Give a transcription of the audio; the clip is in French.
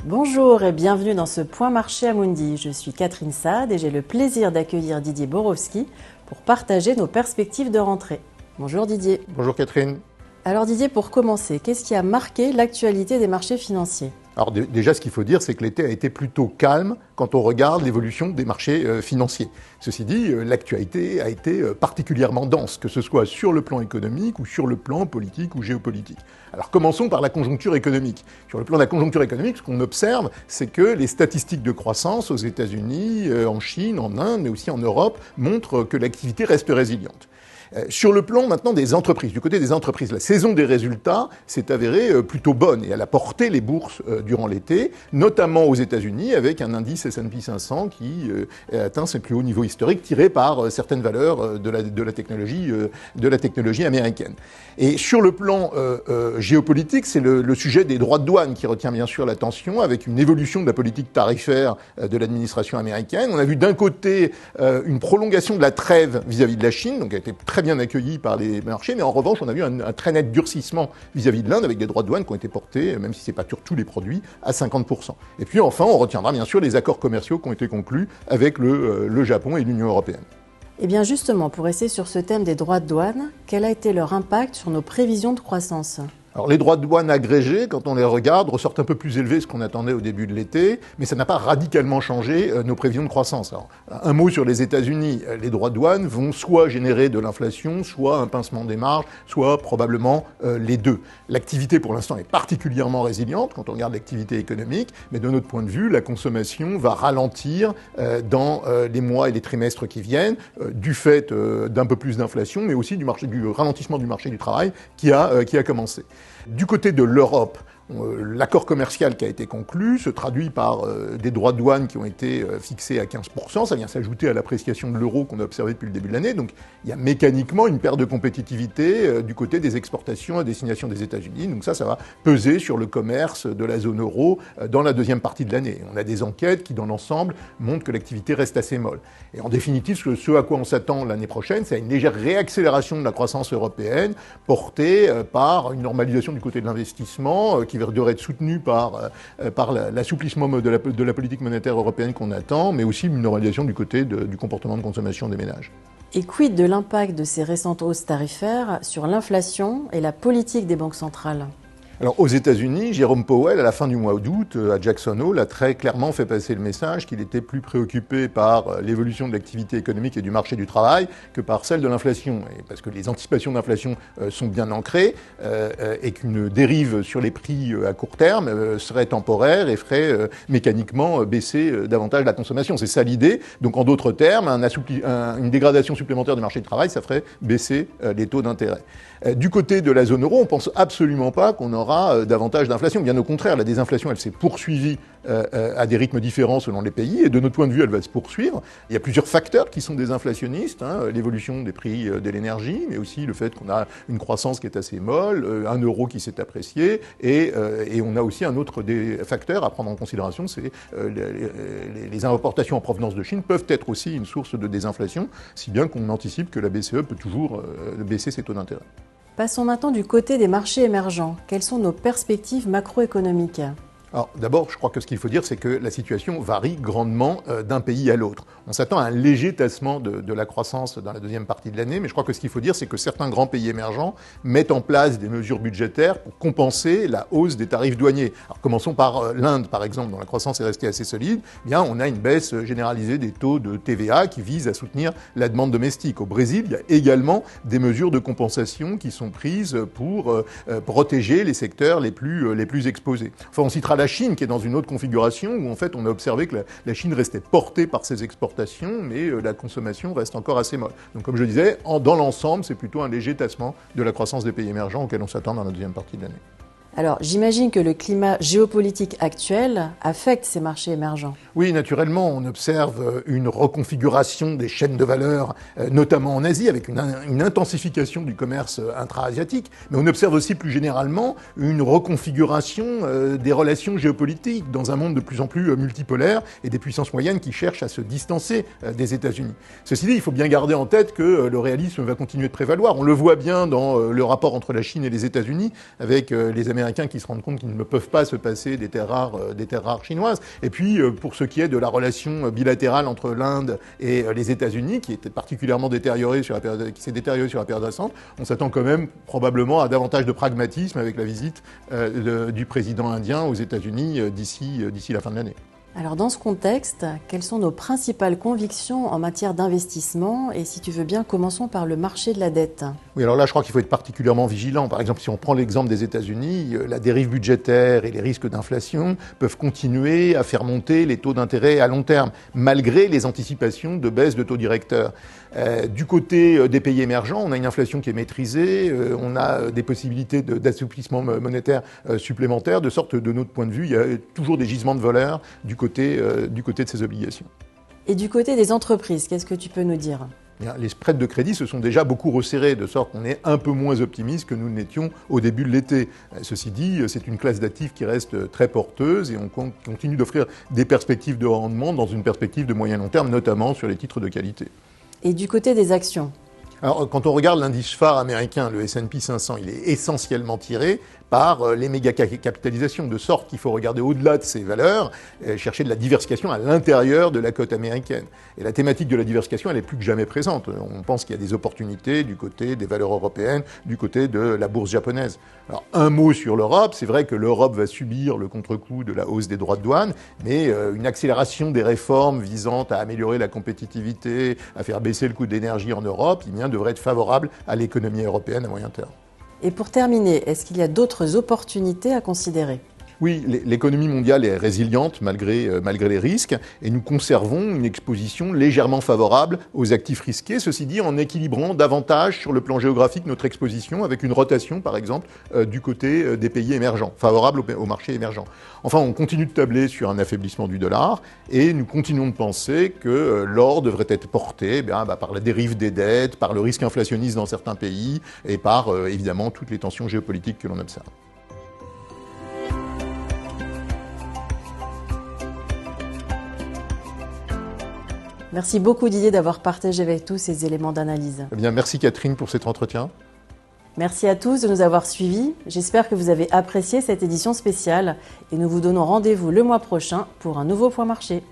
Bonjour et bienvenue dans ce Point Marché Amundi. Je suis Catherine Sade et j'ai le plaisir d'accueillir Didier Borowski pour partager nos perspectives de rentrée. Bonjour Didier. Bonjour Catherine. Alors Didier, pour commencer, qu'est-ce qui a marqué l'actualité des marchés financiers ? Alors déjà, ce qu'il faut dire, c'est que l'été a été plutôt calme quand on regarde l'évolution des marchés financiers. Ceci dit, l'actualité a été particulièrement dense, que ce soit sur le plan économique ou sur le plan politique ou géopolitique. Alors commençons par la conjoncture économique. Sur le plan de la conjoncture économique, ce qu'on observe, c'est que les statistiques de croissance aux États-Unis, en Chine, en Inde, mais aussi en Europe, montrent que l'activité reste résiliente. Sur le plan maintenant des entreprises, du côté des entreprises, la saison des résultats s'est avérée plutôt bonne et elle a porté les bourses durant l'été, notamment aux États-Unis avec un indice S&P 500 qui atteint ses plus hauts niveaux historiques tirés par certaines valeurs de la technologie américaine. Et sur le plan géopolitique, c'est le sujet des droits de douane qui retient bien sûr l'attention avec une évolution de la politique tarifaire de l'administration américaine. On a vu d'un côté une prolongation de la trêve vis-à-vis de la Chine, donc elle a été très bien accueilli par les marchés, mais en revanche, on a vu un très net durcissement vis-à-vis de l'Inde avec des droits de douane qui ont été portés, même si c'est pas sur tous les produits, à 50%. Et puis enfin, on retiendra bien sûr les accords commerciaux qui ont été conclus avec le Japon et l'Union européenne. Eh bien justement, pour rester sur ce thème des droits de douane, quel a été leur impact sur nos prévisions de croissance ? Alors les droits de douane agrégés, quand on les regarde, ressortent un peu plus élevés que ce qu'on attendait au début de l'été, mais ça n'a pas radicalement changé nos prévisions de croissance. Alors, un mot sur les États-Unis, les droits de douane vont soit générer de l'inflation, soit un pincement des marges, soit probablement les deux. L'activité pour l'instant est particulièrement résiliente quand on regarde l'activité économique, mais de notre point de vue, la consommation va ralentir dans les mois et les trimestres qui viennent, du fait d'un peu plus d'inflation, mais aussi du ralentissement du marché du travail qui a commencé. Du côté de l'Europe, l'accord commercial qui a été conclu se traduit par des droits de douane qui ont été fixés à 15%. Ça vient s'ajouter à l'appréciation de l'euro qu'on a observée depuis le début de l'année. Donc il y a mécaniquement une perte de compétitivité du côté des exportations à destination des États-Unis. Donc ça va peser sur le commerce de la zone euro dans la deuxième partie de l'année. On a des enquêtes qui, dans l'ensemble, montrent que l'activité reste assez molle. Et en définitive, ce à quoi on s'attend l'année prochaine, c'est une légère réaccélération de la croissance européenne portée par une normalisation du côté de l'investissement qui devrait être soutenu par l'assouplissement de la politique monétaire européenne qu'on attend, mais aussi une normalisation du côté du comportement de consommation des ménages. Et quid de l'impact de ces récentes hausses tarifaires sur l'inflation et la politique des banques centrales ? Alors aux États-Unis, Jérôme Powell, à la fin du mois d'août, à Jackson Hole, a très clairement fait passer le message qu'il était plus préoccupé par l'évolution de l'activité économique et du marché du travail que par celle de l'inflation. Et parce que les anticipations d'inflation sont bien ancrées et qu'une dérive sur les prix à court terme serait temporaire et ferait mécaniquement baisser davantage la consommation. C'est ça l'idée. Donc en d'autres termes, une dégradation supplémentaire du marché du travail, ça ferait baisser les taux d'intérêt. Du côté de la zone euro, on pense absolument pas qu'on aura davantage d'inflation. Bien au contraire, la désinflation, elle s'est poursuivie à des rythmes différents selon les pays, et de notre point de vue, elle va se poursuivre. Il y a plusieurs facteurs qui sont désinflationnistes, l'évolution des prix de l'énergie, mais aussi le fait qu'on a une croissance qui est assez molle, un euro qui s'est apprécié, et on a aussi un autre des facteurs à prendre en considération, c'est les importations en provenance de Chine peuvent être aussi une source de désinflation, si bien qu'on anticipe que la BCE peut toujours baisser ses taux d'intérêt. Passons maintenant du côté des marchés émergents. Quelles sont nos perspectives macroéconomiques ? Alors d'abord, je crois que ce qu'il faut dire, c'est que la situation varie grandement d'un pays à l'autre. On s'attend à un léger tassement de la croissance dans la deuxième partie de l'année, mais je crois que ce qu'il faut dire, c'est que certains grands pays émergents mettent en place des mesures budgétaires pour compenser la hausse des tarifs douaniers. Alors commençons par l'Inde, par exemple, dont la croissance est restée assez solide. Eh bien, on a une baisse généralisée des taux de TVA qui vise à soutenir la demande domestique. Au Brésil, il y a également des mesures de compensation qui sont prises pour protéger les secteurs les plus exposés. Enfin, on citera la Chine, qui est dans une autre configuration, où en fait on a observé que la Chine restait portée par ses exportations, mais la consommation reste encore assez molle. Donc comme je le disais, dans l'ensemble, c'est plutôt un léger tassement de la croissance des pays émergents auquel on s'attend dans la deuxième partie de l'année. Alors, j'imagine que le climat géopolitique actuel affecte ces marchés émergents. Oui, naturellement, on observe une reconfiguration des chaînes de valeur, notamment en Asie, avec une intensification du commerce intra-asiatique. Mais on observe aussi plus généralement une reconfiguration des relations géopolitiques dans un monde de plus en plus multipolaire et des puissances moyennes qui cherchent à se distancer des États-Unis. Ceci dit, il faut bien garder en tête que le réalisme va continuer de prévaloir. On le voit bien dans le rapport entre la Chine et les États-Unis, avec les Américains Américains qui se rendent compte qu'ils ne peuvent pas se passer des terres rares chinoises. Et puis, pour ce qui est de la relation bilatérale entre l'Inde et les États-Unis, qui était particulièrement détériorée qui s'est détériorée sur la période récente, on s'attend quand même probablement à davantage de pragmatisme avec la visite du président indien aux États-Unis d'ici la fin de l'année. Alors dans ce contexte, quelles sont nos principales convictions en matière d'investissement? Et si tu veux bien, commençons par le marché de la dette. Oui, alors là, je crois qu'il faut être particulièrement vigilant. Par exemple, si on prend l'exemple des États-Unis, la dérive budgétaire et les risques d'inflation peuvent continuer à faire monter les taux d'intérêt à long terme, malgré les anticipations de baisse de taux directeurs. Du côté des pays émergents, on a une inflation qui est maîtrisée, on a des possibilités d'assouplissement monétaire supplémentaires, de sorte, de notre point de vue, il y a toujours des gisements de voleurs du côté de ces obligations. Et du côté des entreprises, qu'est-ce que tu peux nous dire? Les spreads de crédit se sont déjà beaucoup resserrés, de sorte qu'on est un peu moins optimiste que nous l'étions au début de l'été. Ceci dit, c'est une classe d'actifs qui reste très porteuse et on continue d'offrir des perspectives de rendement dans une perspective de moyen long terme, notamment sur les titres de qualité. Et du côté des actions? Alors, quand on regarde l'indice phare américain, le S&P 500, il est essentiellement tiré par les méga-capitalisations, de sorte qu'il faut regarder au-delà de ces valeurs, chercher de la diversification à l'intérieur de la cote américaine. Et la thématique de la diversification, elle est plus que jamais présente. On pense qu'il y a des opportunités du côté des valeurs européennes, du côté de la bourse japonaise. Alors, un mot sur l'Europe, c'est vrai que l'Europe va subir le contre-coup de la hausse des droits de douane, mais une accélération des réformes visant à améliorer la compétitivité, à faire baisser le coût de l'énergie en Europe, devrait être favorable à l'économie européenne à moyen terme. Et pour terminer, est-ce qu'il y a d'autres opportunités à considérer? Oui, l'économie mondiale est résiliente malgré les risques et nous conservons une exposition légèrement favorable aux actifs risqués, ceci dit en équilibrant davantage sur le plan géographique notre exposition avec une rotation par exemple du côté des pays émergents, favorables aux marchés émergents. Enfin, on continue de tabler sur un affaiblissement du dollar et nous continuons de penser que l'or devrait être porté par la dérive des dettes, par le risque inflationniste dans certains pays et par évidemment toutes les tensions géopolitiques que l'on observe. Merci beaucoup Didier d'avoir partagé avec nous ces éléments d'analyse. Eh bien, merci Catherine pour cet entretien. Merci à tous de nous avoir suivis. J'espère que vous avez apprécié cette édition spéciale et nous vous donnons rendez-vous le mois prochain pour un nouveau Point Marché.